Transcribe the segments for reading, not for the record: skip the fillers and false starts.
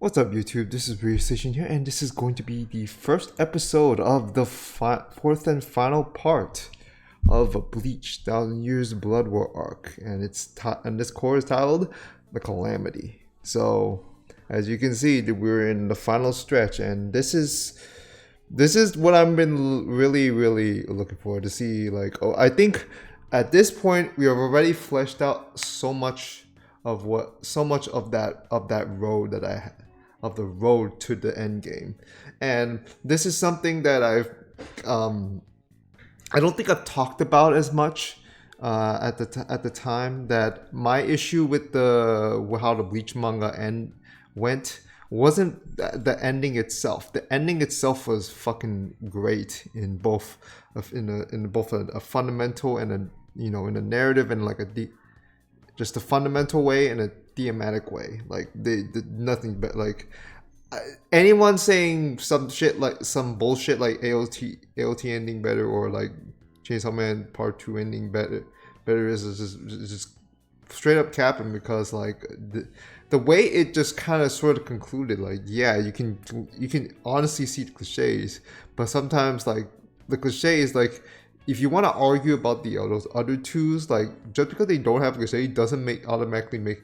What's up, YouTube? This is Rear Station here, and this is going to be the first episode of the fourth and final part of Bleach 1000 Years Blood War arc, and this core is titled The Calamity. So, as you can see, we're in the final stretch, and this is what I've been really looking forward to see. I think at this point we have already fleshed out so much of that road that I had. Of the road to the end game, and this is something that I don't think I've talked about as much at the time. That my issue with how the Bleach manga went wasn't the ending itself. The ending itself was fucking great in both a fundamental and in a narrative and just a fundamental way and a thematic way. Like they did nothing but anyone saying some bullshit like AOT ending better or like Chainsaw Man Part 2 ending better is just straight up capping, because the way it just kind of sort of concluded, you can honestly see the cliches, but sometimes the cliches, if you want to argue about those other twos, just because they don't have cliche doesn't automatically make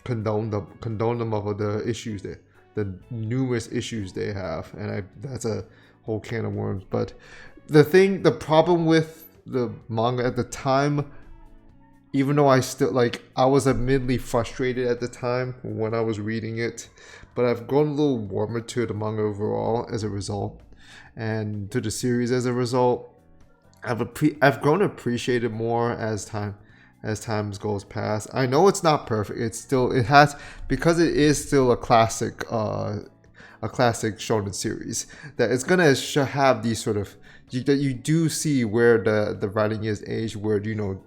condone them of the issues the numerous issues they have, and that's a whole can of worms. But the problem with the manga at the time, even though I was admittedly frustrated at the time when I was reading it, but I've grown a little warmer to the manga overall as a result, and to the series as a result. I've grown to appreciate it more as time goes past. I know it's not perfect. Because it is still a classic shonen series, that it's gonna have these sort of that you do see where the writing is aged, where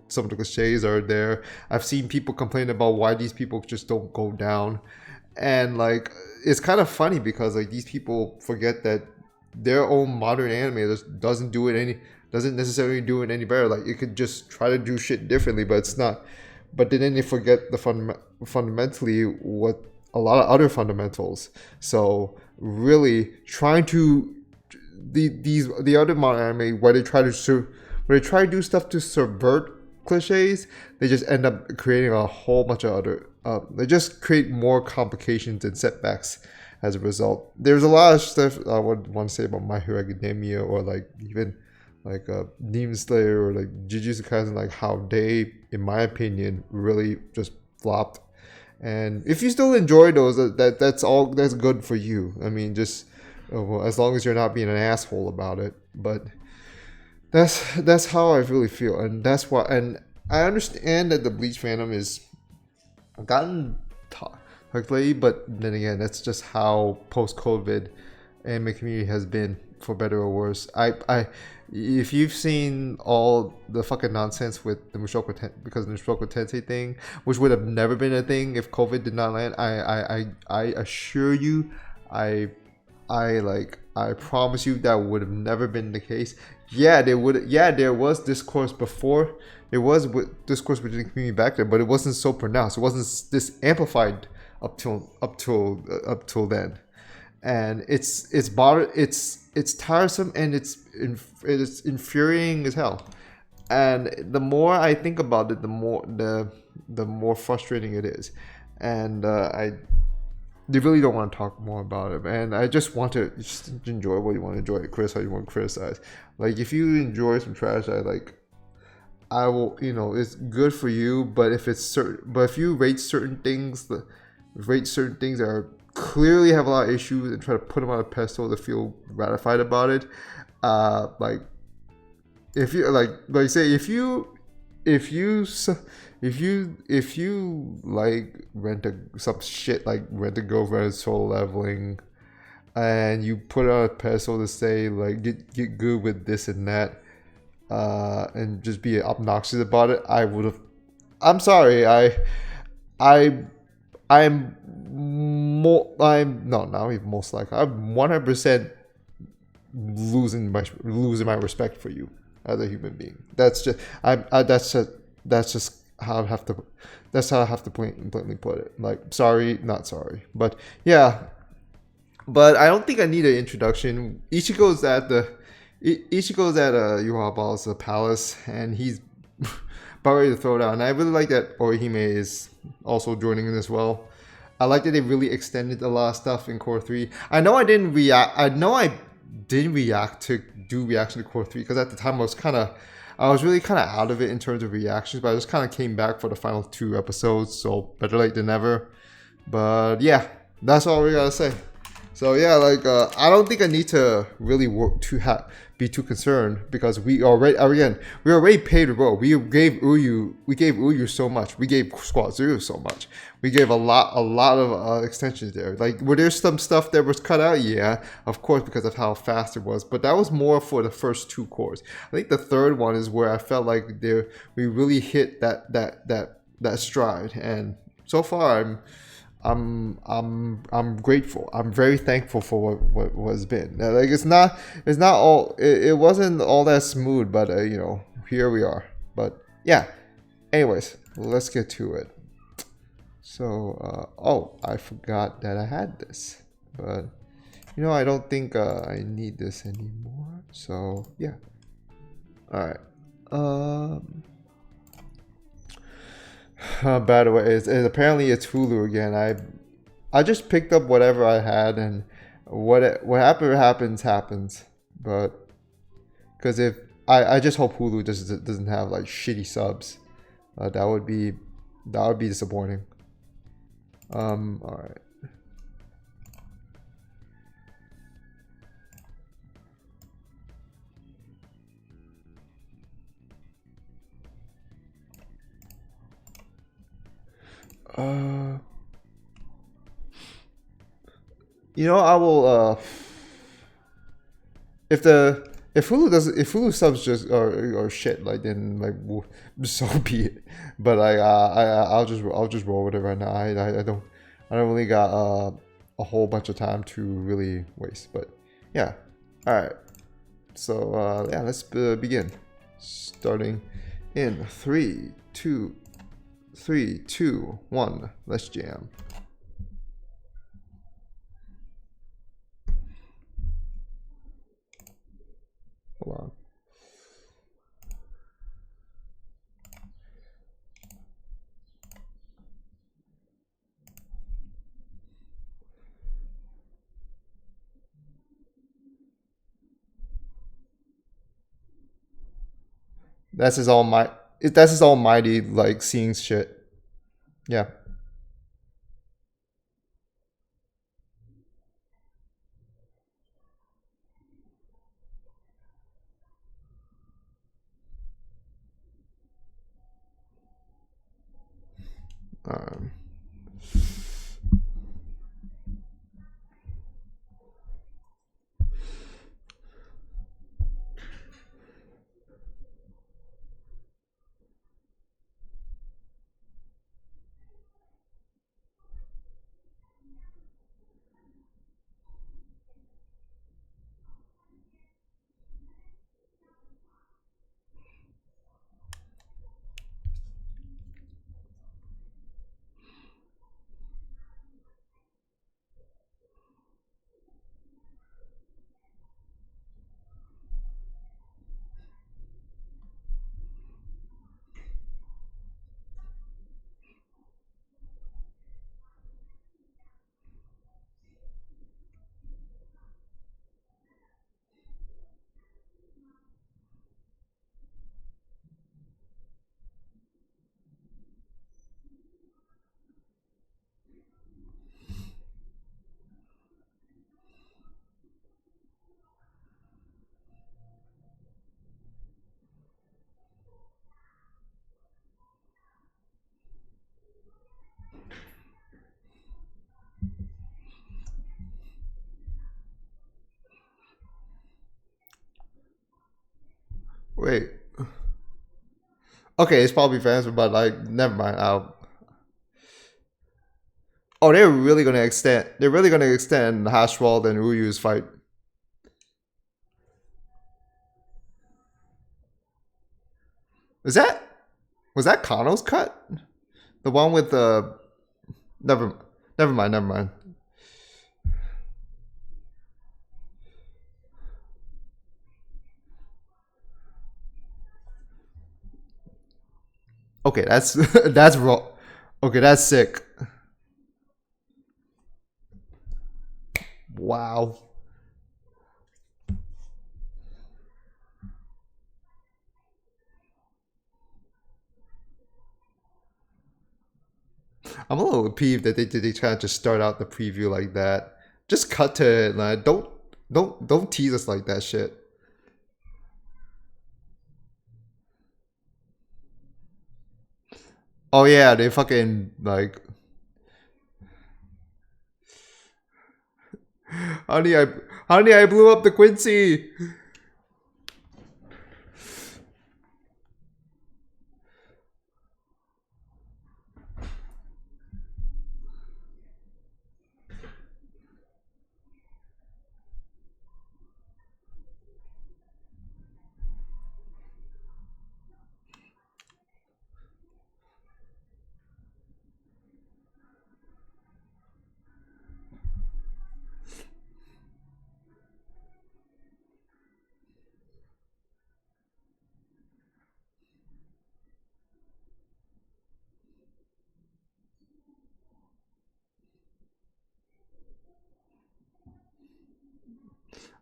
some of the cliches are there. I've seen people complain about why these people just don't go down, and it's kind of funny because these people forget that their own modern anime doesn't necessarily do it any better. It could just try to do shit differently, but it's not. But then they forget fundamentally what a lot of other fundamentals. So really trying to the other modern anime where they try to do stuff to subvert cliches, they just end up creating a whole bunch of other. They just create more complications and setbacks as a result. There's a lot of stuff I would want to say about My Hero Academia, or even Demon Slayer, or Jujutsu Kaisen, how they, in my opinion, really just flopped. And if you still enjoy those, that's good for you. I mean, just as long as you're not being an asshole about it. But that's how I really feel, and that's why. And I understand that the Bleach fandom is gotten lately, but then again, that's just how post-COVID anime community has been, for better or worse. If you've seen all the fucking nonsense with the Mushoku Tensei thing, which would have never been a thing if COVID did not land, I assure you, I promise you that would have never been the case. There was discourse before. There was discourse within the community back there, but it wasn't so pronounced. It wasn't this amplified up till then. And it's tiresome, and it's infuriating as hell. And the more I think about it, the more frustrating it is. And I really don't want to talk more about it. And I just want to just enjoy what you want to enjoy. Criticize how you want to criticize. If you enjoy some trash, I will. It's good for you. But if you rate certain things that are clearly have a lot of issues and try to put them on a pedestal to feel ratified about it, if you rent a girlfriend soul leveling, and you put it on a pedestal to say get good with this and that, and just be obnoxious about it, I'm sorry, I'm not even most likely. I'm 100% losing my respect for you as a human being. That's just how I have to. That's how I have to blatantly put it. Like, sorry, not sorry, but yeah. But I don't think I need an introduction. Ichigo's at Yuhaba's palace, and he's about ready to throw down. And I really like that Orihime is also joining in as well. I like that they really extended a lot of stuff in Core 3. I know I didn't react to do reaction to Core 3 because at the time I was really kind of out of it in terms of reactions, but I just kind of came back for the final 2 episodes, so better late than never. But yeah, that's all we gotta say. So yeah, like I don't think I need to really be too concerned because we already paid the road. We gave Uyu so much. We gave Squad Zero so much. We gave a lot of extensions there. Like, were there some stuff that was cut out? Yeah, of course, because of how fast it was. But that was more for the first 2 cores. I think the third one is where I felt like we really hit that stride. And so far, I'm grateful. I'm very thankful for what has been. Like, it wasn't all that smooth, but here we are. But yeah, anyways, let's get to it. So I forgot that I had this, but I don't think I need this anymore. So yeah, all right. By the way, it's apparently it's Hulu again. I just picked up whatever I had, and what happens. But because if I just hope Hulu doesn't have like shitty subs, that would be disappointing. All right. I will if Hulu subs just are shit, like, then like so be it. But I'll just roll with it right now. I don't really got a whole bunch of time to really waste. But yeah, all right. So yeah, let's begin. Starting in 3, 2, 1. Let's jam. Hold on. That's his almighty like seeing shit. Yeah. Wait. Okay, it's probably fans, but like, never mind. Oh, they're really gonna extend Hashwald and Uyu's fight. Is that? Was that Kano's cut? The one with the never mind. Okay, that's that's raw. Okay, that's sick. Wow. I'm a little peeved that they try to just start out the preview like that. Just cut to it, like don't tease us like that shit. Oh yeah, they fucking like honey I blew up the Quincy.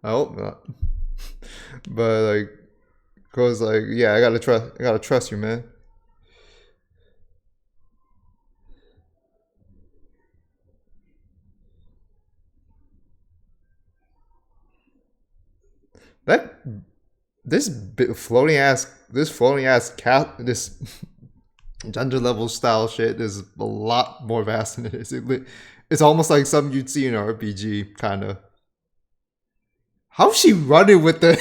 I hope not. But like, cause like, yeah, I gotta trust you, man. That this floating ass cat this gender level style shit is a lot more vast than it is. It's almost like something you'd see in an RPG, kind of. How's she running with the?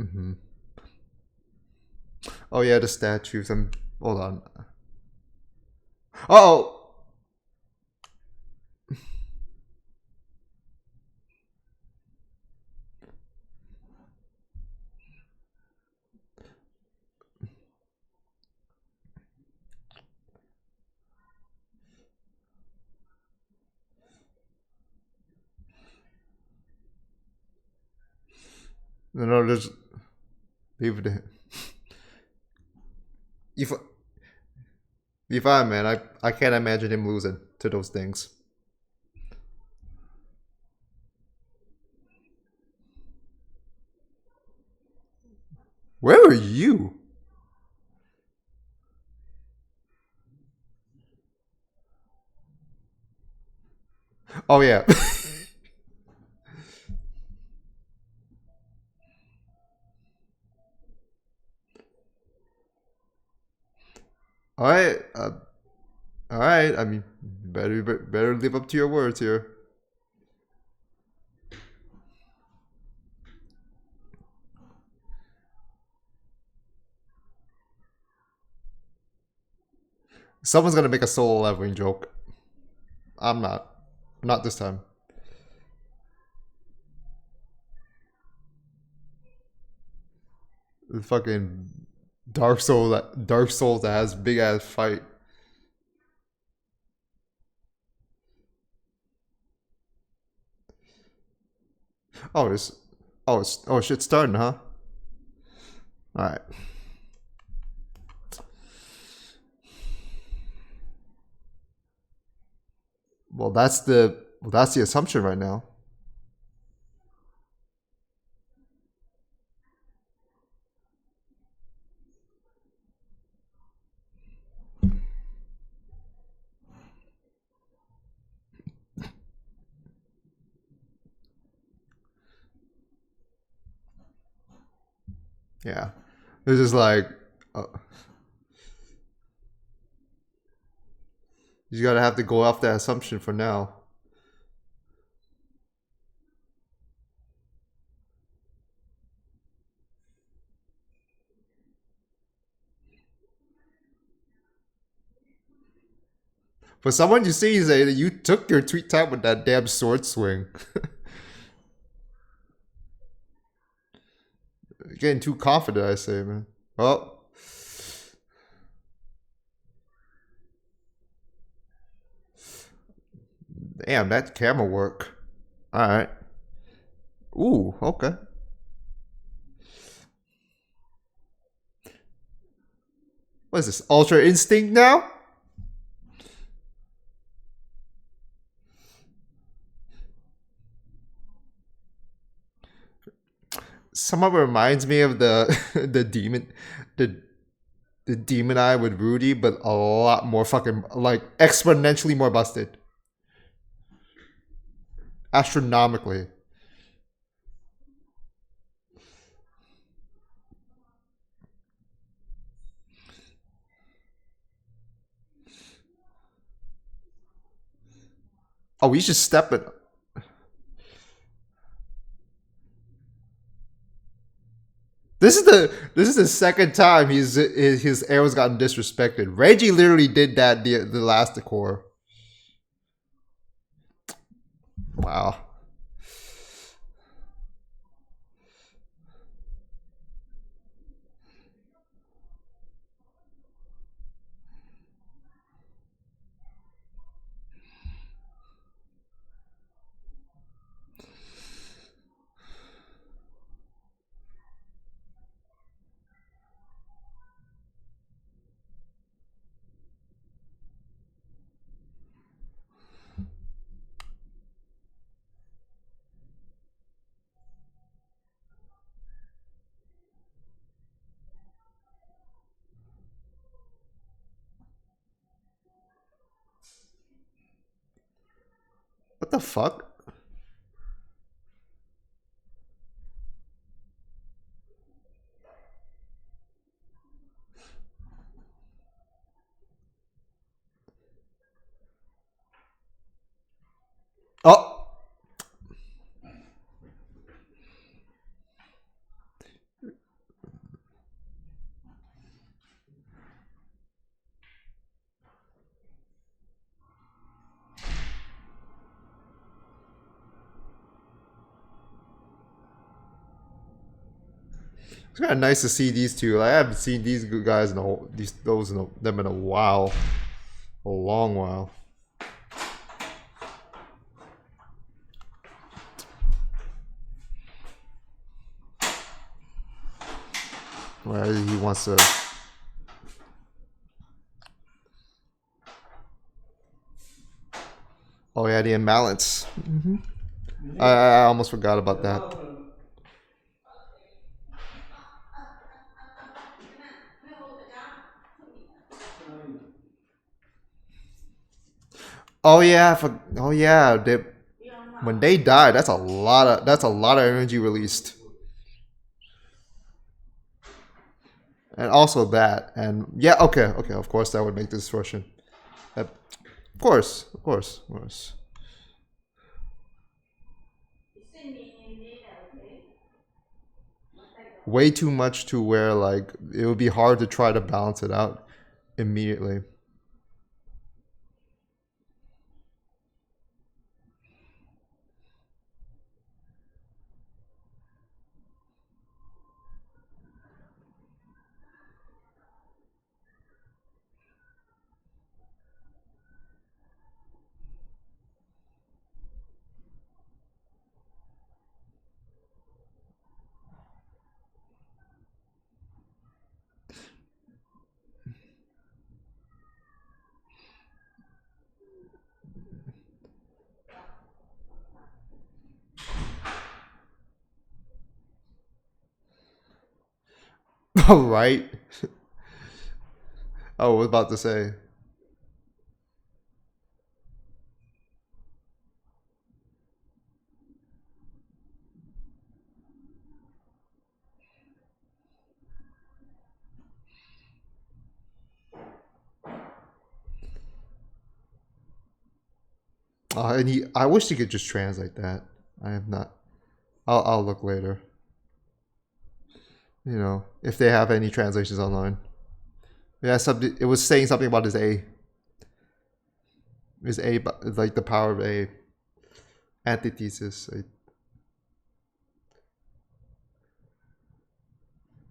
Mm-hmm. Oh yeah, the statues. Hold on. Oh. No, just leave it. If be fine, man. I can't imagine him losing to those things. Where are you? Oh yeah. All right. All right. I mean, better live up to your words here. Someone's gonna make a solo leveling joke. I'm not. Not this time. The fucking Dark Souls that has big ass fight. Oh, oh shit's starting, huh? All right. Well, that's the assumption right now. Yeah, it's just like you gotta have to go off that assumption for now. For someone you see, say that you took your sweet time with that damn sword swing. You're getting too confident, I say, man. Oh. Damn, that camera work. Alright. Ooh, okay. What is this? Ultra Instinct now? Some of it reminds me of the the demon eye with Rudy, but a lot more fucking like exponentially more busted. Astronomically. Oh, we should step it. This is the second time his arrows gotten disrespected. Reggie literally did that the last Cour. Wow. What the fuck? Oh. It's kind of nice to see these two. Like, I haven't seen these guys in them in a while, a long while. Where he wants to. Oh yeah, the imbalance. Mm-hmm. I almost forgot about that. Oh yeah, oh yeah. When they die, that's a lot of energy released. And also that, and yeah, okay, of course that would make this distortion. Of course. Way too much to where like it would be hard to try to balance it out immediately. Oh, right. Oh, I was about to say. And I wish he could just translate that. I have not. I'll look later. You know, if they have any translations online. Yeah, it was saying something about his A. Is A like the power of A? Antithesis.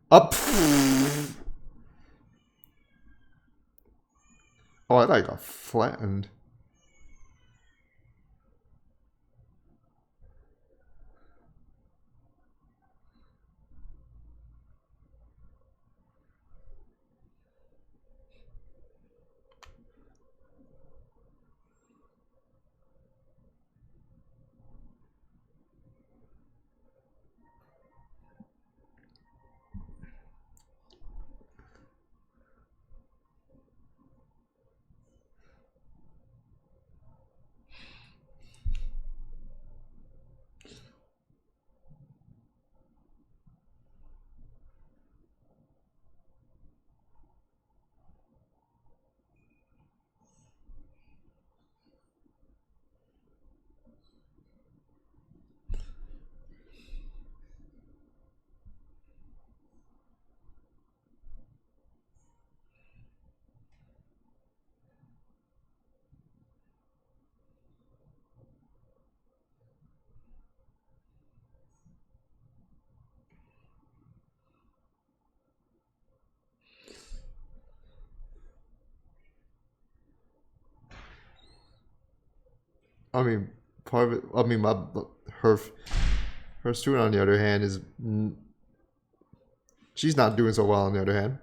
Up. Oh, I thought I got flattened. I mean, part of it. I mean, her student on the other hand is she's not doing so well on the other hand.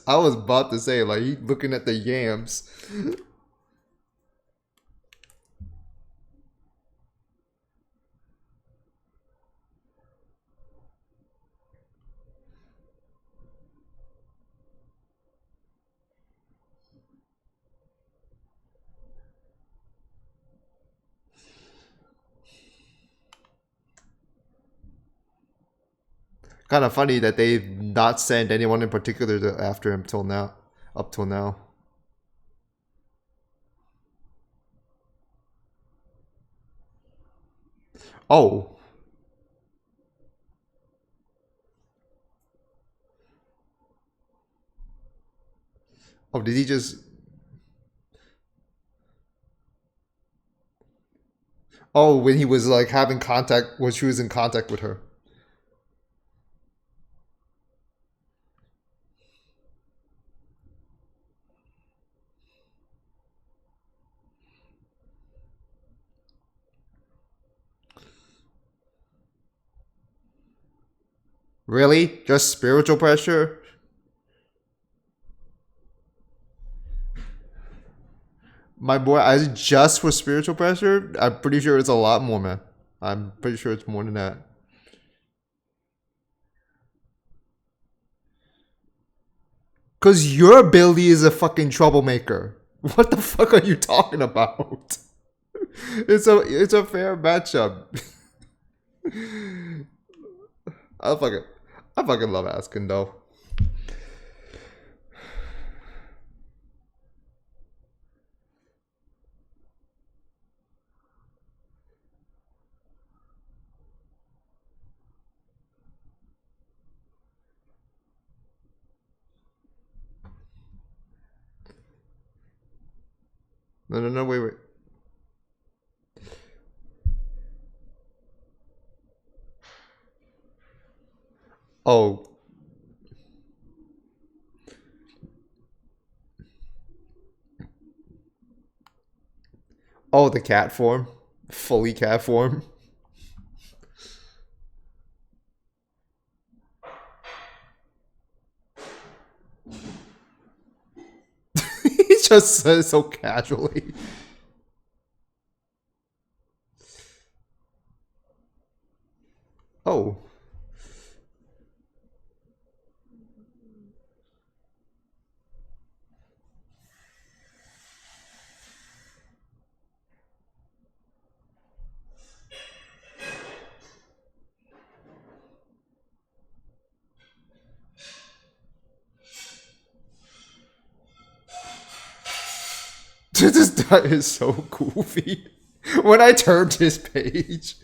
I was about to say, like, he looking at the yams. Kind of funny that they've not sent anyone in particular after him till now, up till now. Oh. Oh, did he just... Oh, when he was like having contact, when she was in contact with her. Really? Just spiritual pressure? My boy, I just for spiritual pressure? I'm pretty sure it's a lot more, man. I'm pretty sure it's more than that. Cause your ability is a fucking troublemaker. What the fuck are you talking about? It's a fair matchup. I fucking love asking though. No, wait. Oh. Oh, the cat form. Fully cat form. He just says so casually. Oh. This guy is so goofy. When I turned his page.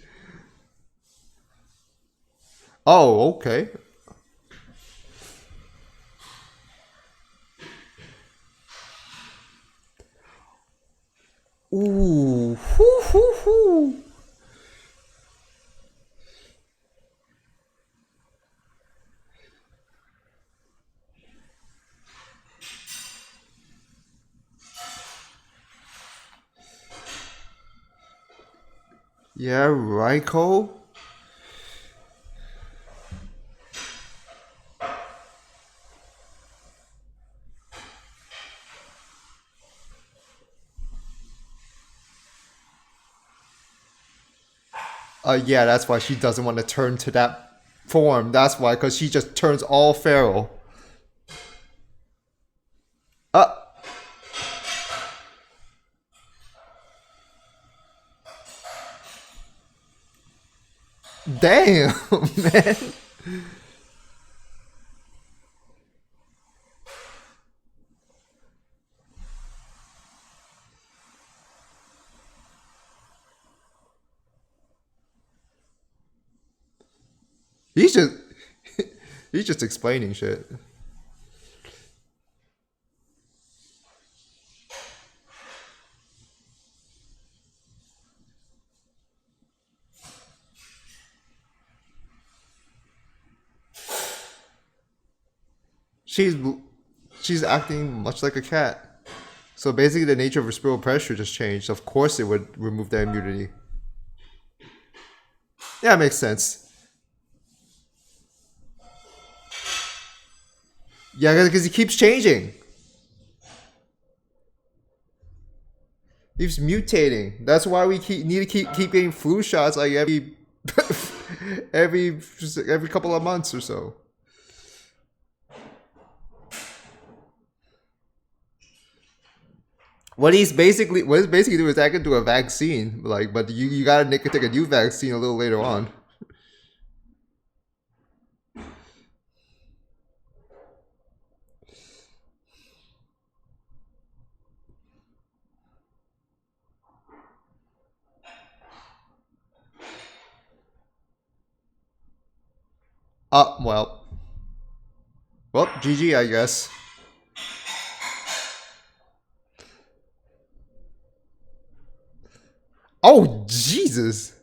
Oh, okay. Ooh. Hoo, hoo, hoo. Yeah, right, Cole? Yeah, that's why she doesn't want to turn to that form. That's why, because she just turns all feral. Uh, damn, man. He's just, he's just explaining shit. She's, she's acting much like a cat. So basically, the nature of her spiritual pressure just changed. Of course, it would remove that immunity. Yeah, it makes sense. Yeah, because he keeps changing. He's mutating. That's why we need to keep getting flu shots like every every couple of months or so. What he's basically doing is acting to a vaccine, like, but you gotta take a new vaccine a little later on. Well, GG, I guess. Oh, Jesus.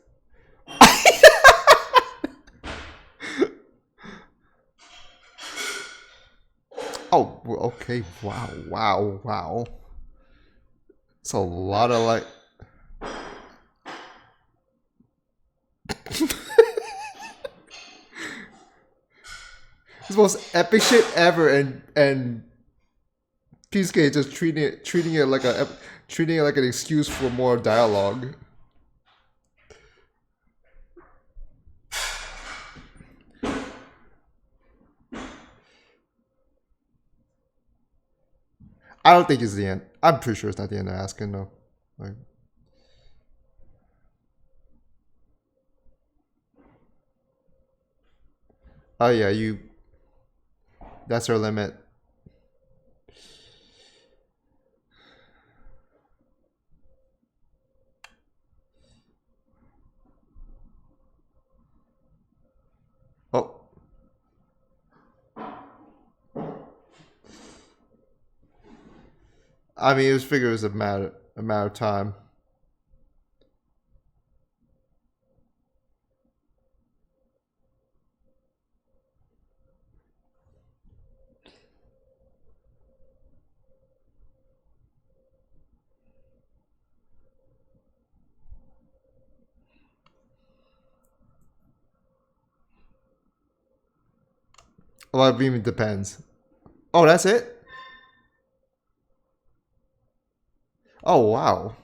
Oh, okay. Wow. It's a lot of like. It's the most epic shit ever, and Peaceke's just treating it like an excuse for more dialogue. I don't think it's the end. I'm pretty sure it's not the end of Askin though. Like, oh yeah, that's our limit. Oh. I mean, it was figured it was a matter of time. Well, it even depends. Oh, that's it? Oh, wow.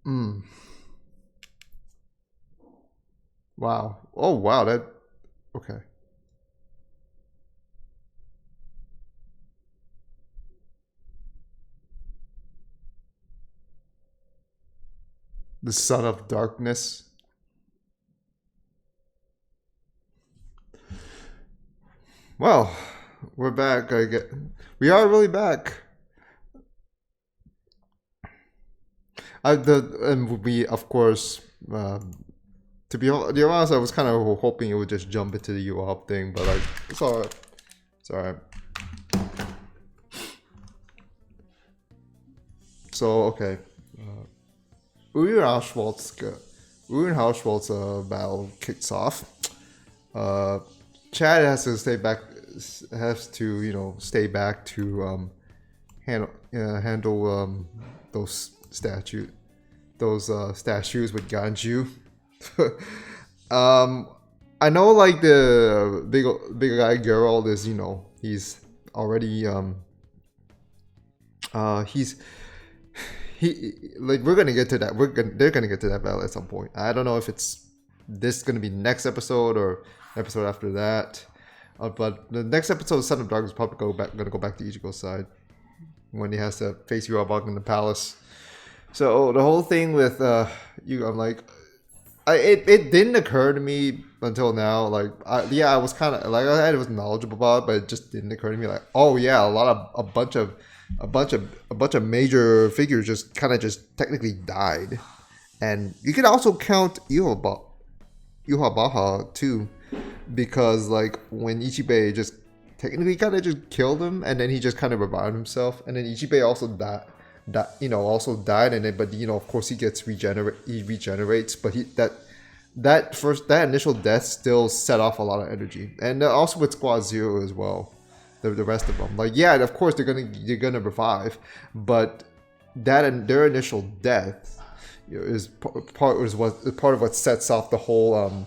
Mm. Wow. Oh wow. That okay. The son of darkness. Well, we're back. I get. We are really back. And we of course. To be honest, I was kind of hoping it would just jump into the U-Hop thing, but like it's alright. It's alright. So okay, Urin Hauswald's battle kicks off. Chad has to stay back. Has to stay back to handle those statues with Ganju. I know like the big guy Geralt is he's already we're gonna get to that. They're gonna get to that battle at some point. I don't know if it's this gonna be next episode or episode after that. But the next episode of Son of Dark is probably gonna go back to Ichigo's side when he has to face Yoruichi in the palace. So the whole thing with I'm like, it didn't occur to me until now. Like, I was kind of like I was knowledgeable about it, but it just didn't occur to me. Like, oh yeah, a bunch of major figures just kind of technically died, and you could also count Yuhabaha too, because like when Ichibei just technically kind of just killed him, and then he just kind of revived himself, and then Ichibei also died. Also died, and then, but of course he regenerates, but that initial death still set off a lot of energy, and also with Squad Zero as well, the rest of them, like yeah, of course they're gonna revive, but their initial death is part of what sets off the whole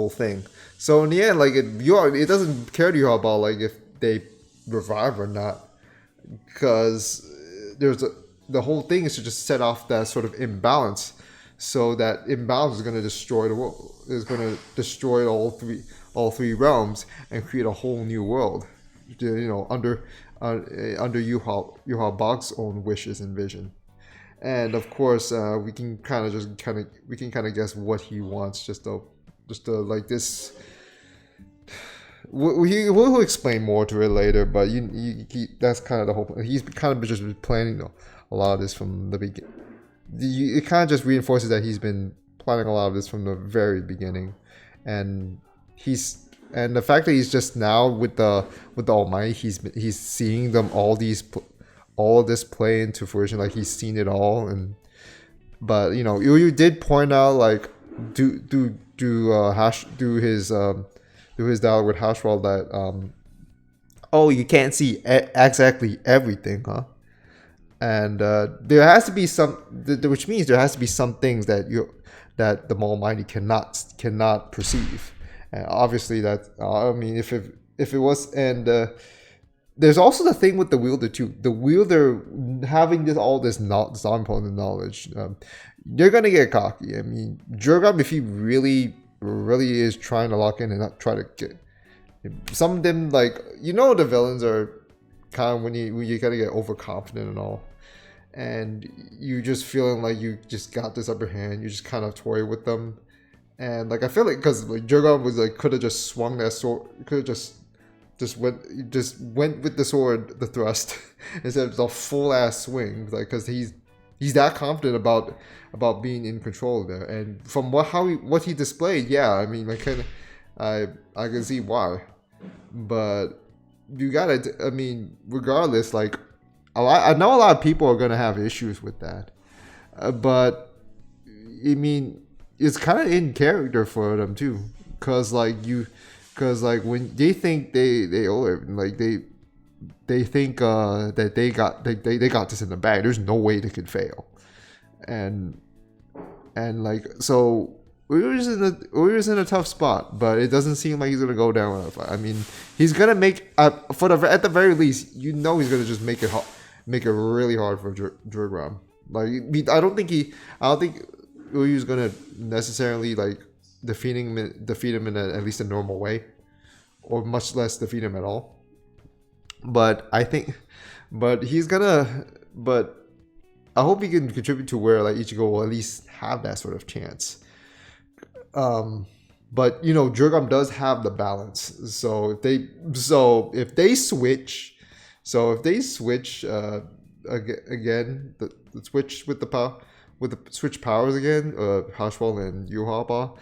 thing. So in the end, like it doesn't care to you about like if they revive or not, because the whole thing is to just set off that sort of imbalance, so that imbalance is going to destroy the world, is going to destroy all three realms and create a whole new world, under Yuha Bog's own wishes and vision. And of course, we can kind of guess what he wants, just to like this. We'll explain more to it later, but that's kind of the whole point. He's kind of just planning a lot of this from the beginning. It kind of just reinforces that he's been planning a lot of this from the very beginning, and the fact that he's just now with the Almighty, he's seeing them all of this play into fruition. Like he's seen it all, but you did point out like do his dialogue with Hauswald that you can't see exactly everything, huh? And there has to be some, which means there has to be some things that the Almighty cannot perceive. And obviously that if it was, and there's also the thing with the wielder too. The wielder having all this omnipotent knowledge, they're gonna get cocky. I mean, Jurgam, if he really is trying to lock in and not try to get some of them, like the villains are kind of when you gotta get overconfident and all, and you just feeling like you just got this upper hand, you just kind of toy with them, and like I feel like because like Jurgam was like could have just swung that sword, could have just went with the sword, the thrust, instead of the full ass swing, like because he's that confident about being in control there, and from what he displayed, yeah, I mean, I can see why, but you gotta, I mean, regardless, like I know a lot of people are gonna have issues with that, but I mean, it's kind of in character for them too, because when they think they owe it, like they think that they got this in the bag. There's no way they could fail, and like so Urio's in a tough spot, but it doesn't seem like he's gonna go down with a fight. I mean, he's gonna make at the very least, he's gonna just make it really hard for Jurgam. Like I don't think Ryu's gonna necessarily like defeat him in at least a normal way, or much less defeat him at all. But I think, but I hope he can contribute to where like Ichigo will at least have that sort of chance. But you know, Jurgam does have the balance. So if they switch again, the switch with the switch powers again, Hashwell and Yuhaba,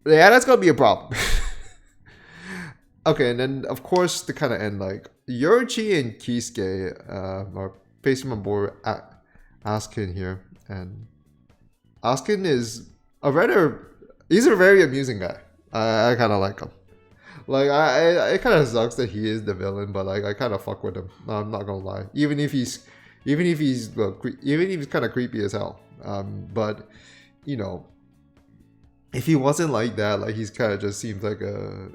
yeah, that's gonna be a problem. Okay, and then of course to kind of end, like Yoruichi and Kisuke are facing my boy Askin here, and Askin is he's a very amusing guy. I kind of like him. Like it kind of sucks that he is the villain, but like I kind of fuck with him. I'm not gonna lie. Even if he's kind of creepy as hell. But you know, if he wasn't like that, like he's kind of just seems like a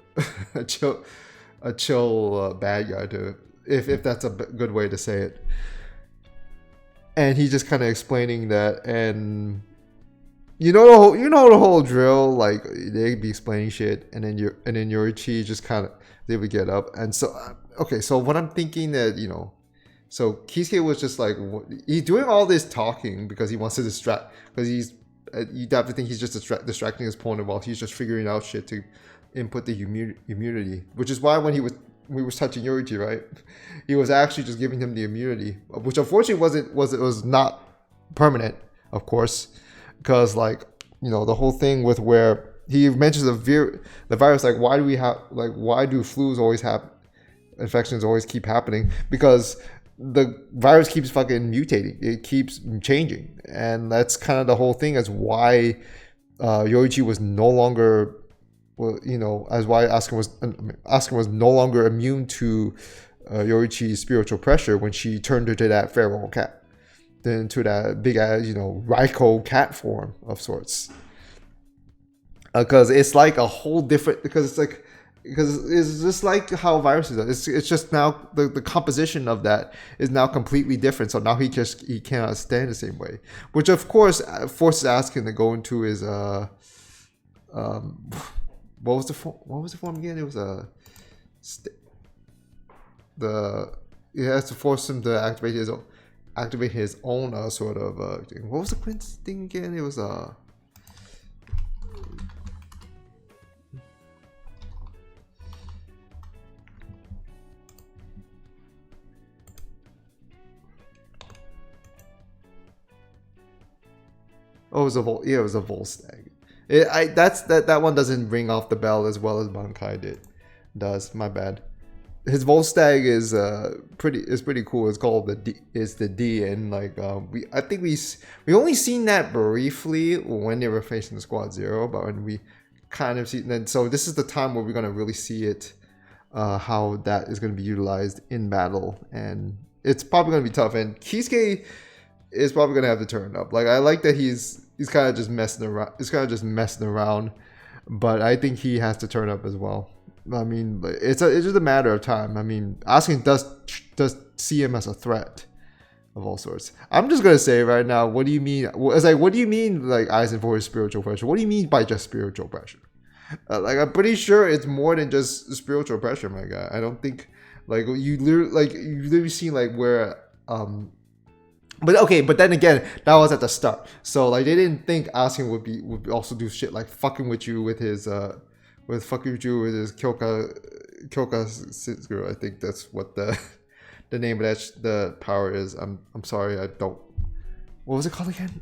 chill bad guy to, if that's a good way to say it. And he's just kind of explaining that, and you know the whole drill. Like they'd be explaining shit, and then Yoruichi just kind of, they would get up, and so okay. So what I'm thinking that, you know, so Kisuke was just like, he's doing all this talking because he wants to distract, because he's you'd have to think he's just distracting his opponent while he's just figuring out shit to input the immunity, which is why when he was touching Yoruichi, right, he was actually just giving him the immunity, which unfortunately was not permanent, of course, because like, you know, the whole thing with where he mentions the virus, like why do flus always have infections always keep happening, because the virus keeps fucking mutating, it keeps changing, and that's kind of the whole thing as why Yoruichi was no longer, well, you know, as why Asuka was no longer immune to Yoruichi's spiritual pressure when she turned into that feral cat, then into that big ass, you know, Raiko cat form of sorts. Because it's like a whole different, because it's just like how viruses are. It's just now the composition of that is now completely different. So now he cannot stand the same way, which of course forces Asuka to go into his what was the form again? It was it has to force him to activate his own sort of what was the Prince thing again? It was it was a Volstagg. That one doesn't ring off the bell as well as Bankai does. My bad. His Volstagg is pretty cool. It's called the D, and like I think we only seen that briefly when they were facing the Squad Zero, but when we kind of see, then so this is the time where we're gonna really see it, how that is gonna be utilized in battle, and it's probably gonna be tough. And Kisuke is probably gonna have to turn up. Like I like that he's kind of just messing around. He's kind of just messing around, but I think he has to turn up as well. I mean, it's just a matter of time. I mean, Asking does see him as a threat of all sorts. I'm just gonna say right now, what do you mean? It's like, what do you mean, like Aizen for his spiritual pressure? What do you mean by just spiritual pressure? Like I'm pretty sure it's more than just spiritual pressure, my guy. I don't think you literally seen like where But then again, that was at the start. So like they didn't think Asking would also do shit like fucking with you with his Kyoka Sitsuru. I think that's what the name of the power is. I'm sorry, I don't. What was it called again?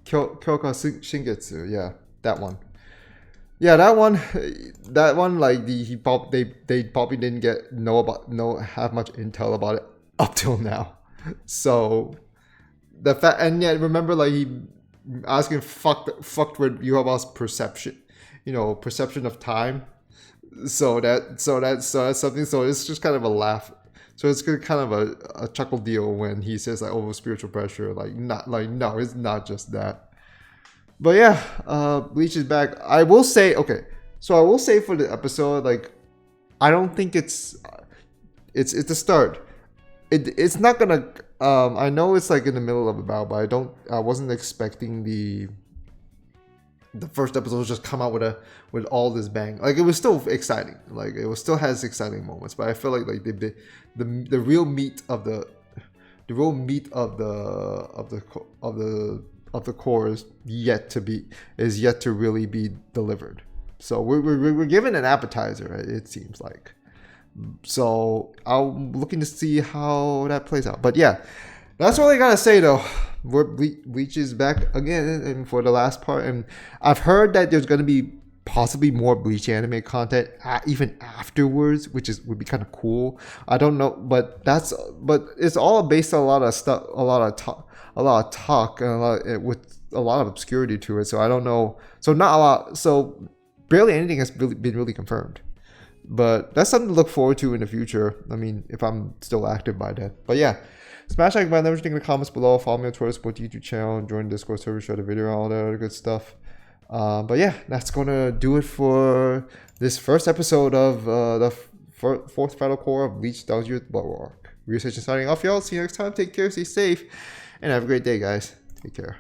Kyoka Shingetsu. Yeah, that one. Yeah, that one. Like they probably didn't have much intel about it up till now. So the fact, and yet remember, like he Asking fucked with Yuhaba's perception of time. So that's something. So it's just kind of a laugh. So it's kind of a chuckle deal when he says like, "Oh, spiritual pressure." Like no, it's not just that. But yeah, Bleach is back. I will say for the episode, like I don't think it's a start. It's not gonna I know it's like in the middle of a battle, but I wasn't expecting the first episode just come out with all this bang. Like, it was still exciting. Like, it was still has exciting moments, but I feel like the real meat of the core is yet to really be delivered. So we're given an appetizer, it seems like. So I'm looking to see how that plays out. But yeah, that's all I gotta say though. Bleach is back again and for the last part, and I've heard that there's gonna be possibly more Bleach anime content even afterwards, which would be kind of cool. I don't know, but it's all based on a lot of stuff, a lot of talk, and with a lot of obscurity to it. So I don't know. So not a lot. So barely anything has been really confirmed. But that's something to look forward to in the future. I mean, if I'm still active by then. But yeah, smash like button, everything in the comments below. Follow me on Twitter, support the YouTube channel, join the Discord server, share the video, all that other good stuff. But yeah, that's gonna do it for this first episode of the fourth final core of Bleach TYBW arc. Research and signing off, y'all. See you next time. Take care, stay safe, and have a great day, guys. Take care.